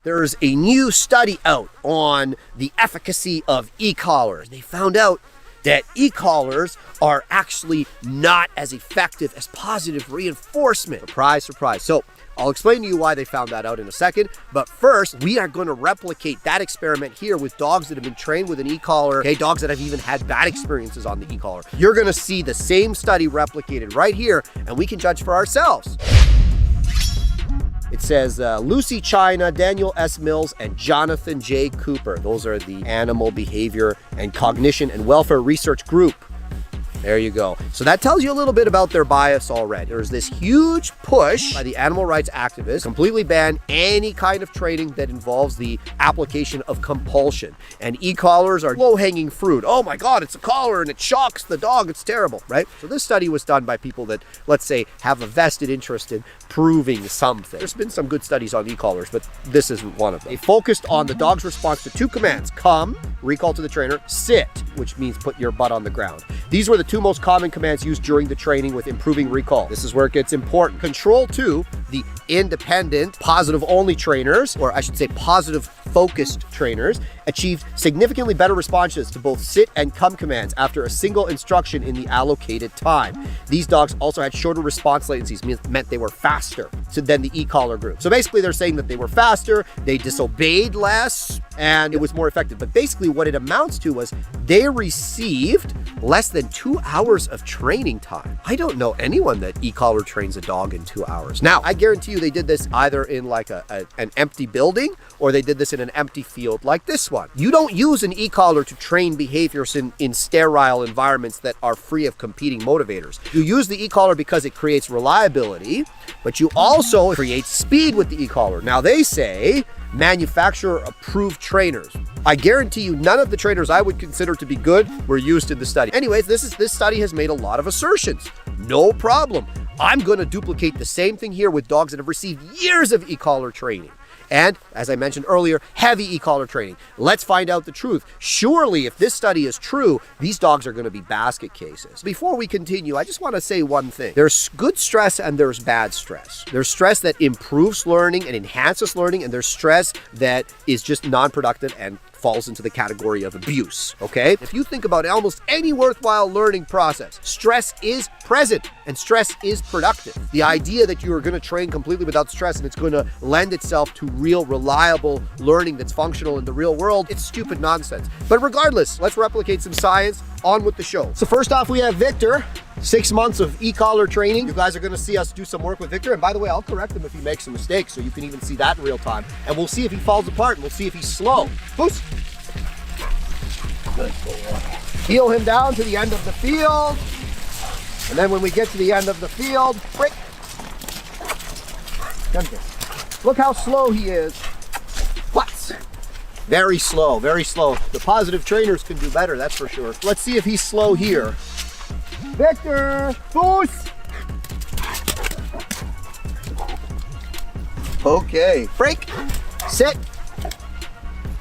There's a new study out on the efficacy of e-collars. They found out that e-collars are actually not as effective as positive reinforcement. Surprise, surprise. So I'll explain to you why they found that out in a second. But first, we are going to replicate that experiment here with dogs that have been trained with an e-collar. Okay, dogs that have even had bad experiences on the e-collar. You're going to see the same study replicated right here, and we can judge for ourselves. It says Lucy China, Daniel S. Mills, and Jonathan J. Cooper. Those are the Animal Behavior and Cognition and Welfare Research Group. There you go. So that tells you a little bit about their bias already. There's this huge push by the animal rights activists, completely ban any kind of training that involves the application of compulsion. And e-collars are low-hanging fruit. Oh my God, it's a collar and it shocks the dog. It's terrible, right? So this study was done by people that, let's say, have a vested interest in proving something. There's been some good studies on e-collars, but this isn't one of them. They focused on the dog's response to two commands: come, recall to the trainer; sit, which means put your butt on the ground. These were the two most common commands used during the training with improving recall. This is where it gets important. Control 2, the independent, positive-only trainers, or I should say positive-focused trainers, achieved significantly better responses to both sit and come commands after a single instruction in the allocated time. These dogs also had shorter response latencies, meant they were faster than the e-collar group. So basically they're saying that they were faster, they disobeyed less, and it was more effective. But basically what it amounts to was they received less than 2 hours of training time. I don't know anyone that e-collar trains a dog in 2 hours. Now, I guarantee you they did this either in like an empty building, or they did this in an empty field like this one. You don't use an e-collar to train behaviors in sterile environments that are free of competing motivators. You use the e-collar because it creates reliability, but you also create speed with the e-collar. Now they say manufacturer approved trainers. I guarantee you none of the trainers I would consider to be good were used in the study. Anyways, this study has made a lot of assertions. No problem. I'm going to duplicate the same thing here with dogs that have received years of e-collar training. And, as I mentioned earlier, heavy e-collar training. Let's find out the truth. Surely, if this study is true, these dogs are going to be basket cases. Before we continue, I just want to say one thing. There's good stress and there's bad stress. There's stress that improves learning and enhances learning, and there's stress that is just non-productive and falls into the category of abuse, okay? If you think about almost any worthwhile learning process, stress is present and stress is productive. The idea that you are going to train completely without stress and it's going to lend itself to real, reliable learning that's functional in the real world, it's stupid nonsense. But regardless, let's replicate some science. On with the show. So first off, we have Victor. 6 months of e-collar training. You guys are going to see us do some work with Victor. And by the way, I'll correct him if he makes a mistake, so you can even see that in real time. And we'll see if he falls apart, and we'll see if he's slow. Boost. Good boy. Heel him down to the end of the field. And then when we get to the end of the field, break. Look how slow he is. What? Very slow, very slow. The positive trainers can do better, that's for sure. Let's see if he's slow here. Victor, boost. Okay, break, sit.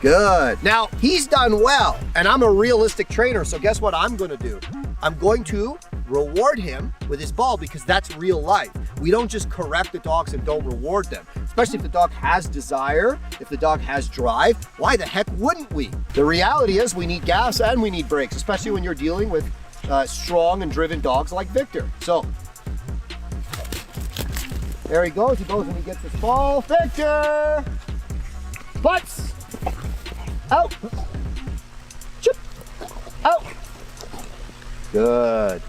Good. Now, he's done well, and I'm a realistic trainer, so guess what I'm gonna do? I'm going to reward him with his ball, because that's real life. We don't just correct the dogs and don't reward them. Especially if the dog has desire, if the dog has drive, why the heck wouldn't we? The reality is we need gas and we need brakes, especially when you're dealing with strong and driven dogs like Victor. So, there he goes and he gets his ball. Victor! Butts! Out! Chip! Out! Good.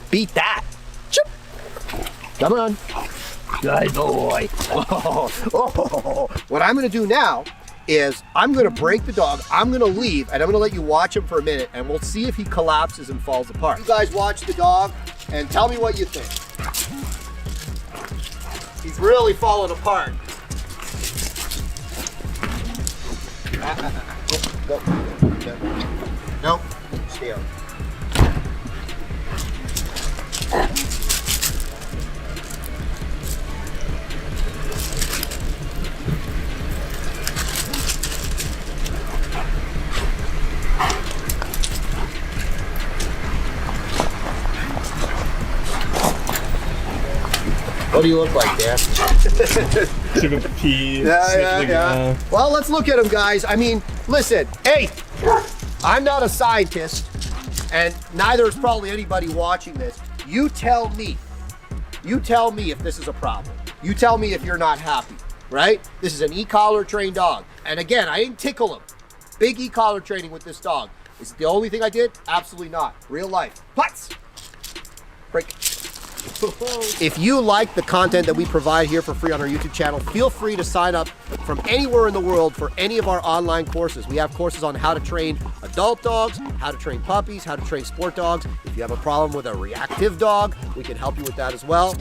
Beat that. Chip! Come on. Good boy. Oh. What I'm going to do now is I'm going to break the dog, I'm going to leave, and I'm going to let you watch him for a minute, and we'll see if he collapses and falls apart. You guys watch the dog and tell me what you think. He's really falling apart. Go. Nope. Stay on. What do you look like, Dan? Took a pee. Yeah. Well, let's look at him, guys. I mean, listen, hey, I'm not a scientist, and neither is probably anybody watching this. You tell me if this is a problem. You tell me if you're not happy, right? This is an e-collar trained dog. And again, I didn't tickle him. Big e-collar training with this dog. Is it the only thing I did? Absolutely not. Real life. Putts! Break. If you like the content that we provide here for free on our YouTube channel, feel free to sign up from anywhere in the world for any of our online courses. We have courses on how to train adult dogs, how to train puppies, how to train sport dogs. If you have a problem with a reactive dog, we can help you with that as well.